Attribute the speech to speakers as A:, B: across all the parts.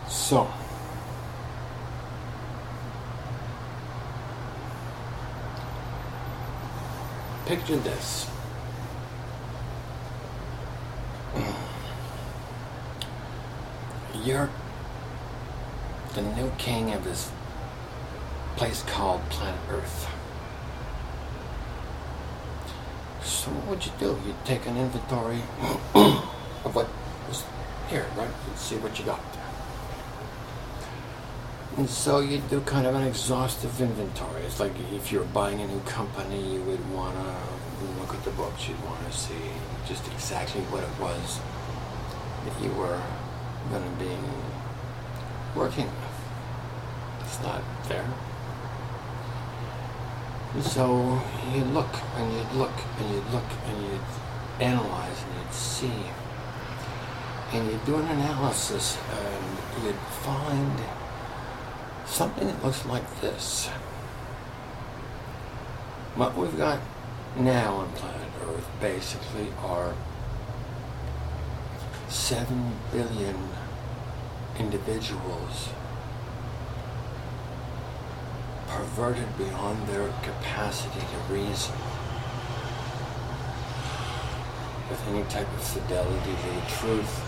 A: So, picture this. You're the new king of this place called Planet Earth. So what would you do? You'd take an inventory of what was here, right? You'd see what you got. And so you'd do kind of an exhaustive inventory. It's like if you're buying a new company, you would want to look at the books. You'd want to see just exactly what it was that you were going to be working with. It's not fair. And so you'd look and you'd look and you'd look and you'd analyze and you'd see. And you'd do an analysis and you'd find something that looks like this. What we've got now on planet Earth basically are 7 billion individuals perverted beyond their capacity to reason with any type of fidelity to the truth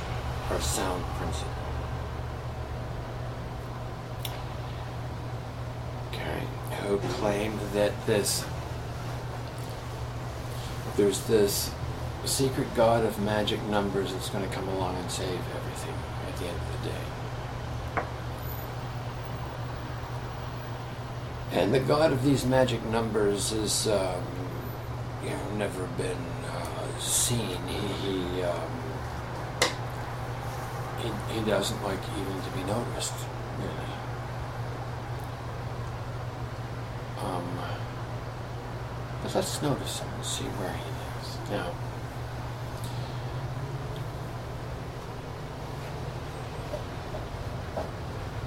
A: or sound principle. Okay, who claim that there's this secret god of magic numbers that's going to come along and save everything at the end of the day. And the god of these magic numbers is, never been seen. He doesn't like even to be noticed, really. But let's notice him and see where he is. Now,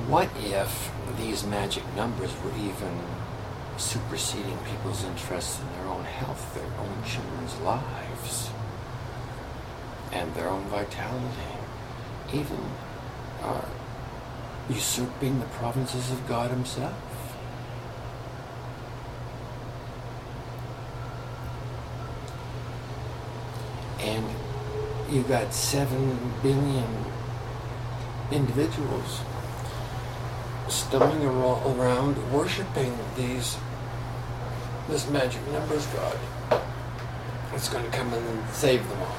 A: what if these magic numbers were even superseding people's interests in their own health, their own children's lives, and their own vitality, even usurping the provinces of God himself? And you got 7 billion individuals stumbling around worshiping this magic numbers god. It's going to come in and save them all.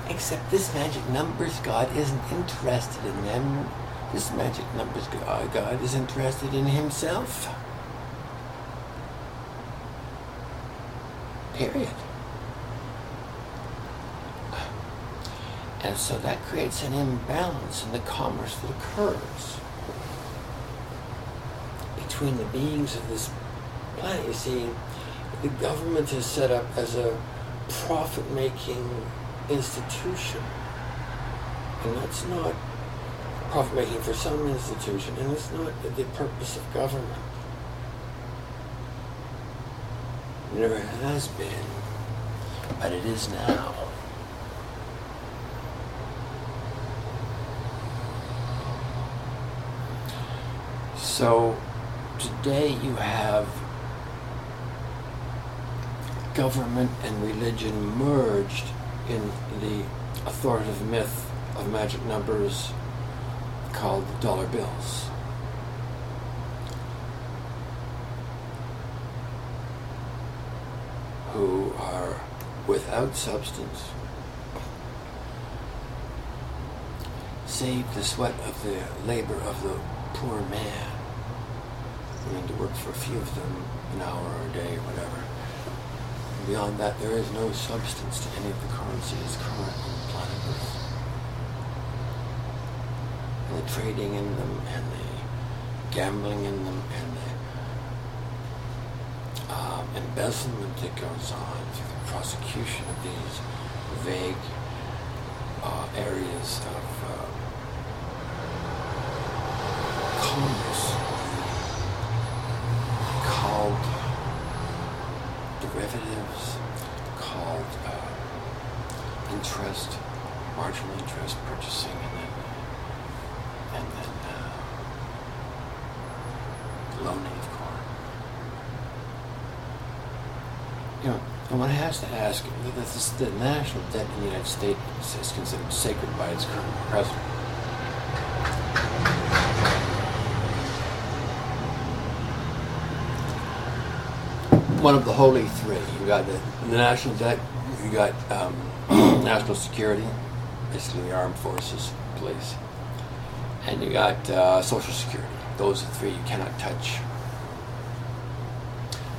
A: Except this magic numbers god isn't interested in them. This magic numbers god is interested in himself. Period. And so that creates an imbalance in the commerce that occurs between the beings of this planet. You see, the government is set up as a profit-making institution. And that's not profit-making for some institution, and it's not the purpose of government. It never has been, but it is now. So today you have government and religion merged in the authoritative myth of magic numbers called dollar bills. Who are without substance, save the sweat of the labor of the poor man, willing to work for a few of them an hour or a day or whatever. And beyond that, there is no substance to any of the currencies current on the planet Earth. And the trading in them, and the gambling in them, and the embezzlement that goes on through the prosecution of these vague areas of commerce called derivatives, called interest, marginal interest purchasing, and then and then loaning, of course. You know, and one has to ask, the national debt in the United States is considered sacred by its current president. One of the holy three. You got the national debt, you got national security, basically the armed forces, police, and you got social security. Those are three you cannot touch.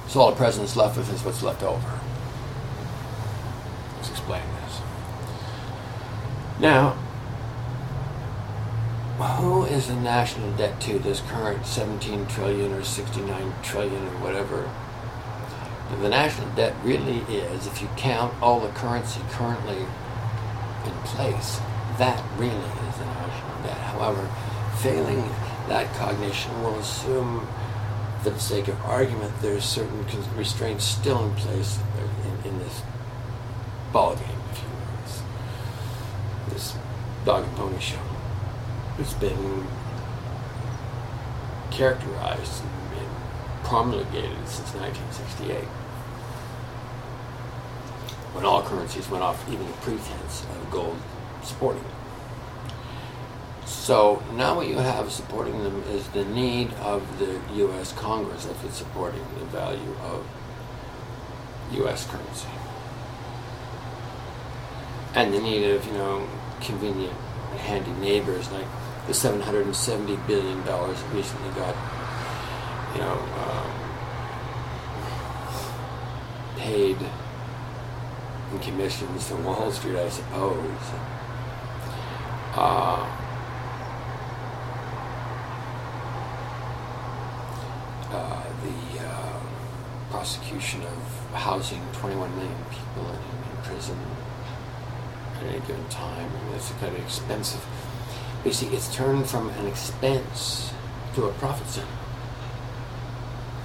A: So all the president's left with is what's left over. Let's explain this. Now, who is the national debt to, this current 17 trillion or 69 trillion or whatever? The national debt really is, if you count all the currency currently in place, that really is the national debt. However, failing that cognition, will assume, for the sake of argument, there's certain restraints still in place in this ball game, if you will, this dog and pony show. It's been characterized and promulgated since 1968, when all currencies went off even the pretense of gold supporting them. So now what you have supporting them is the need of the U.S. Congress, that's what's supporting the value of U.S. currency. And the need of, convenient, handy neighbors like the $770 billion that recently got, paid in commissions from Wall Street, I suppose. The prosecution of housing 21 million people in prison at any given time. It's kind of expensive. Basically, it's turned from an expense to a profit center.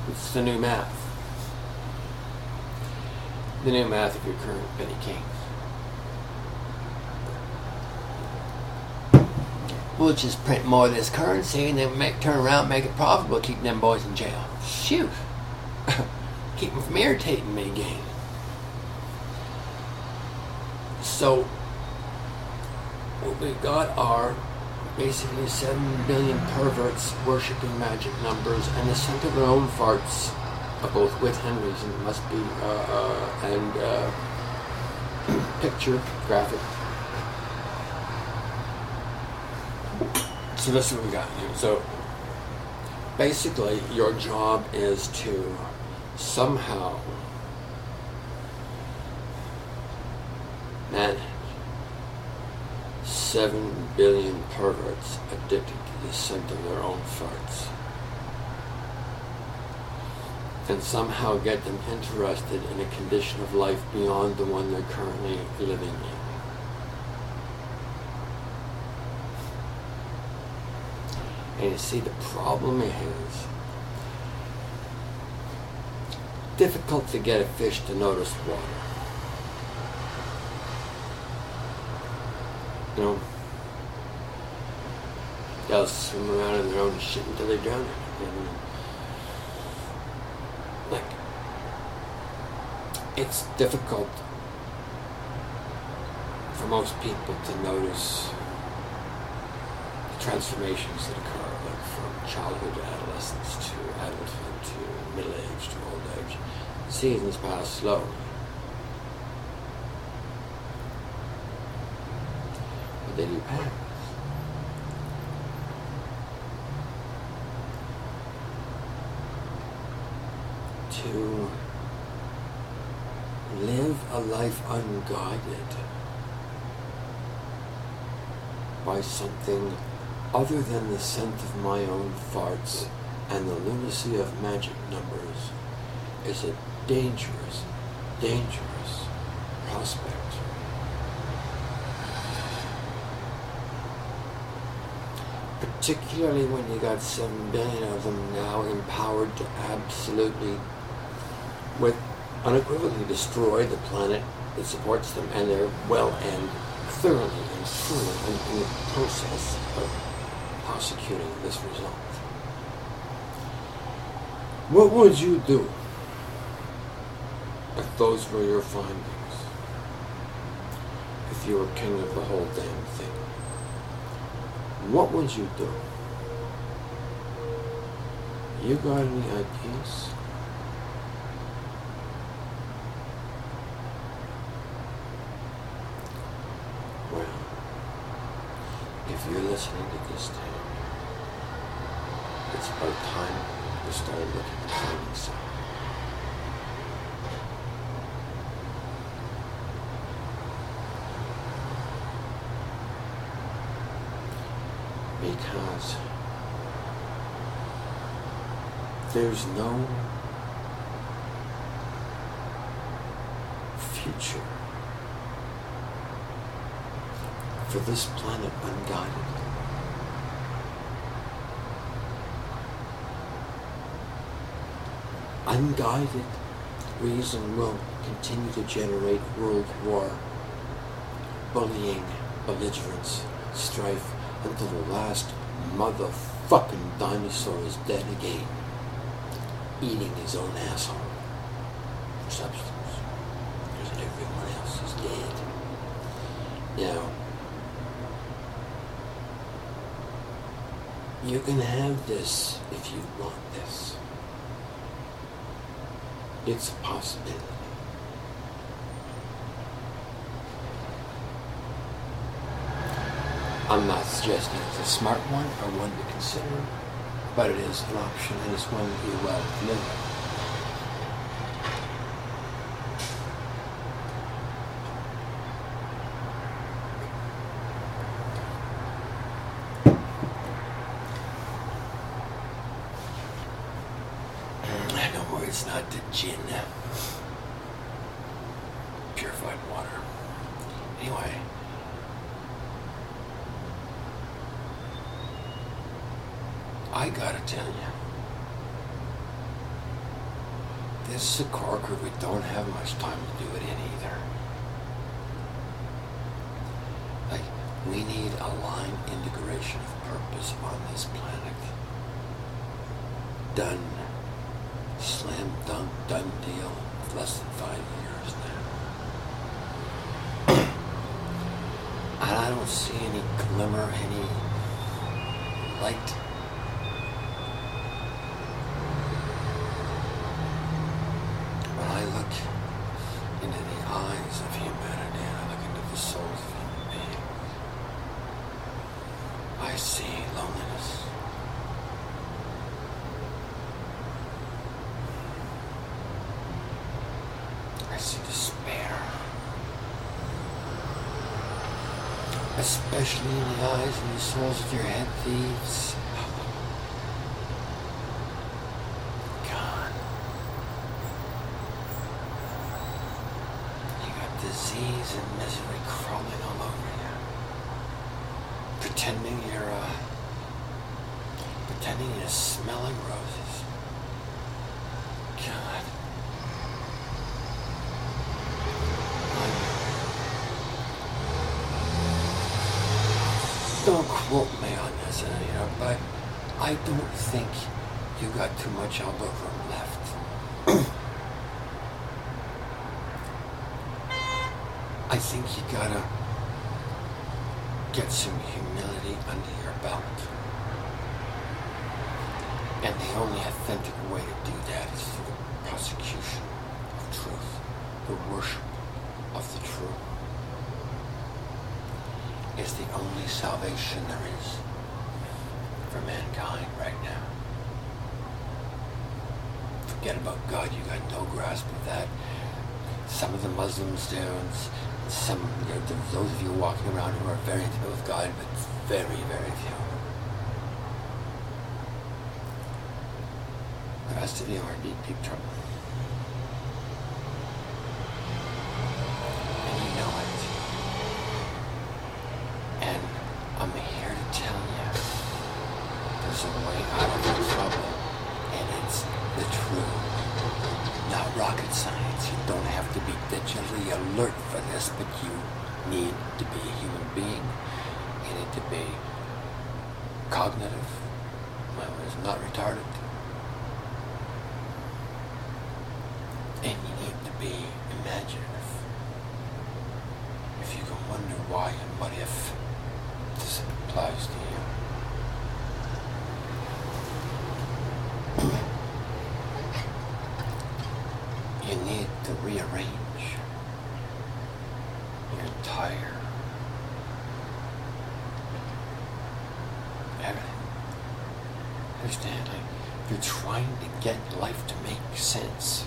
A: It's the new math. The new math of your current penny king. We'll just print more of this currency and then turn around and make it profitable, keep them boys in jail. Shoot. Keep them from irritating me again. So, what we got are basically 7 billion perverts worshipping magic numbers, and the scent of their own farts, of both wit and reason, must be, picture, graphic. So that's what we got here. So basically, your job is to somehow manage 7 billion perverts addicted to the scent of their own farts, and somehow get them interested in a condition of life beyond the one they're currently living in. And you see, the problem is difficult to get a fish to notice water. They'll swim around in their own shit until they drown it. It's difficult for most people to notice the transformations that occur, like from childhood to adolescence to adulthood to middle age to old age. The seasons pass slowly. But they do pass. To live a life unguided by something other than the scent of my own farts and the lunacy of magic numbers is a dangerous, dangerous prospect. Particularly when you got 7 billion of them now empowered to absolutely, with unequivocally, destroy the planet that supports them, and they're well and thoroughly and truly in the process of prosecuting this result. What would you do if those were your findings? If you were king of the whole damn thing? What would you do? You got any ideas? Well, if you're listening to this tape, it's about time we started looking at finding something. Because there's no future for this planet unguided. Unguided reason will continue to generate world war, bullying, belligerence, strife, until the last motherfucking dinosaur is dead again, eating his own asshole for substance, because everyone else is dead. Now, you can have this if you want this. It's a possibility. I'm not suggesting it's a smart one or one to consider, but it is an option and it's one that you're well familiar with. Don't worry, it's not the gin. Purified water. Anyway. I gotta tell you, this is a corker we don't have much time to do it in either. Like, we need a line integration of purpose on this planet. Done. Slam dunk, done deal. Less than 5 years now. And I don't see any glimmer, any light. I look into the eyes of humanity and I look into the souls of human beings. I see loneliness. I see despair. Especially in the eyes and the souls of your head thieves. Disease and misery crawling all over you. Pretending you're smelling roses. God. Don't quote me on this, but I don't think you got too much elbow room left. I think you gotta get some humility under your belt. And the only authentic way to do that is through the prosecution of truth, the worship of the true. It's the only salvation there is for mankind right now. Forget about God, you got no grasp of that. Some of the Muslims do, and those of you walking around who are very intimate with God, but very, very few. The rest of you are in deep, deep trouble. And you know it. And I'm here to tell you there's a way out of the trouble, and it's the truth. Not rocket science. You don't have to be digitally alert for this, but you need to be a human being. You need to be cognitive, well, is not retarded. And you need to be imaginative. If you can wonder why and what if this applies to you. You need to rearrange your entire everything. Understand? Like, you're trying to get life to make sense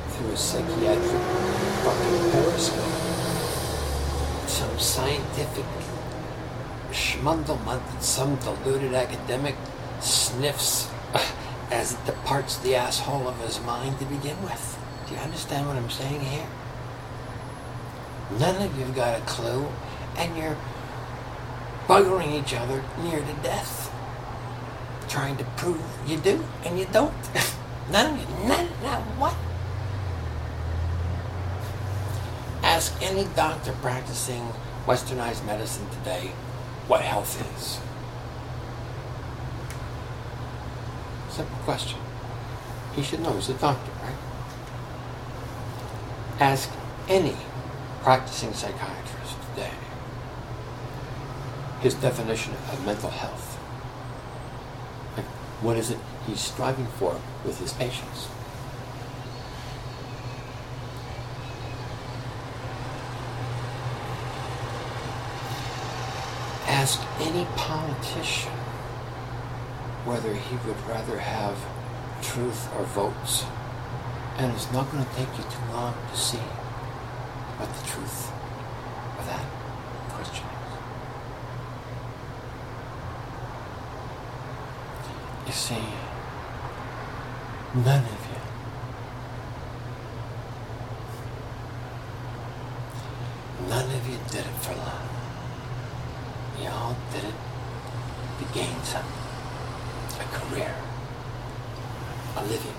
A: through a psychiatric fucking periscope. Some scientific schmundlement that some deluded academic sniffs as it departs the asshole of his mind to begin with. Do you understand what I'm saying here? None of you've got a clue, and you're buggering each other near to death, trying to prove you do, and you don't. None of you. None. What? Ask any doctor practicing westernized medicine today what health is. Simple question. He should know. He's a doctor, right? Ask any practicing psychiatrist today his definition of mental health. Like, what is it he's striving for with his patients? Ask any politician whether he would rather have truth or votes, and it's not going to take you too long to see what the truth of that question is. You see, none of you did it for love. You all did it to gain something. A career. A living.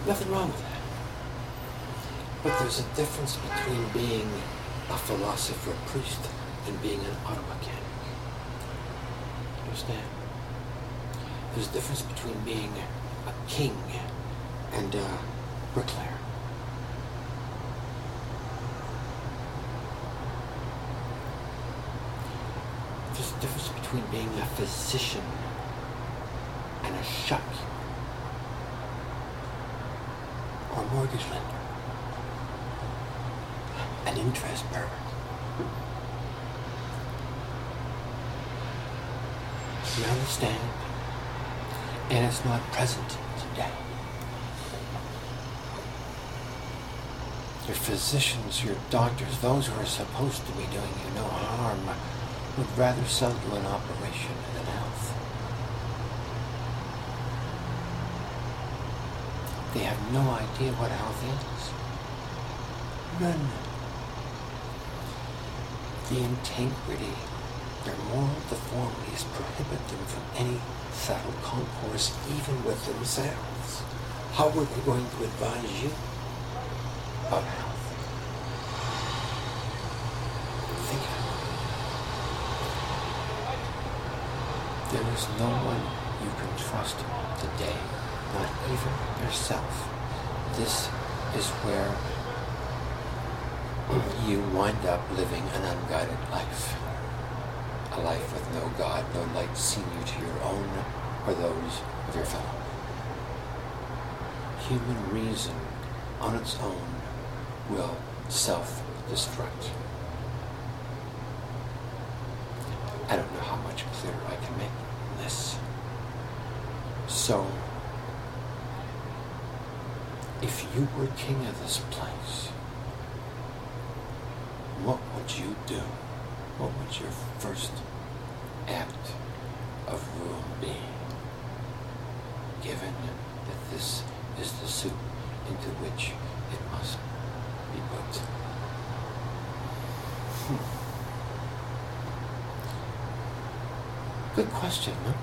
A: Nothing wrong with that. But there's a difference between being a philosopher priest and being an auto mechanic. Understand? There's a difference between being a king and a bricklayer. There's a difference between being a physician and a shopkeeper or a mortgage lender, an interest bearer. You understand? And it's not present today. Your physicians, your doctors, those who are supposed to be doing you no harm, would rather sell you an operation than health. They have no idea what health is. None. The integrity, their moral deformities prohibit them from any subtle concourse even with themselves. How were they going to advise you about health? Think of it. There is no one you can trust today, not even yourself. This is where you wind up living an unguided life. A life with no God, no light senior to your own or those of your fellow. Human reason on its own will self-destruct. I don't know how much clearer I can make this. So, if you were king of this place, what would you do? What would your first act of rule be? Given that this is the soup into which it must be put. Good question, huh?